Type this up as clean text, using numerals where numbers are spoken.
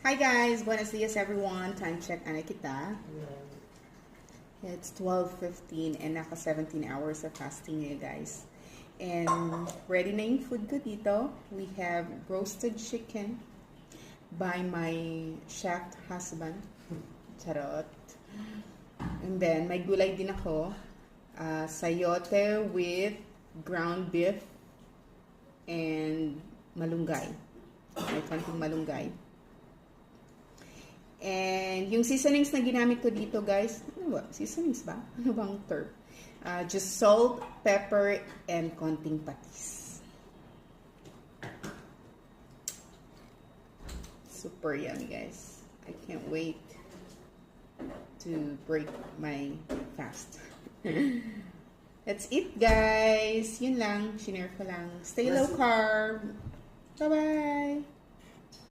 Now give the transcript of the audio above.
Hi guys, buenos dias everyone. Time check ana kita. It's 12:15 and naka 17 hours of fasting ngayon guys. And ready na yung food ko dito. We have roasted chicken by my chef husband. Charot. And then may gulay din ako. Sayote with ground beef and malunggay. May konting malunggay. And yung seasonings na ginamit ko dito, guys, ano ba? Seasonings ba? Ano bang term? Just salt, pepper, and konting patis. Super yummy, guys. I can't wait to break my fast. That's it, guys. Yun lang. Shinare ko lang. Stay low carb. Bye-bye.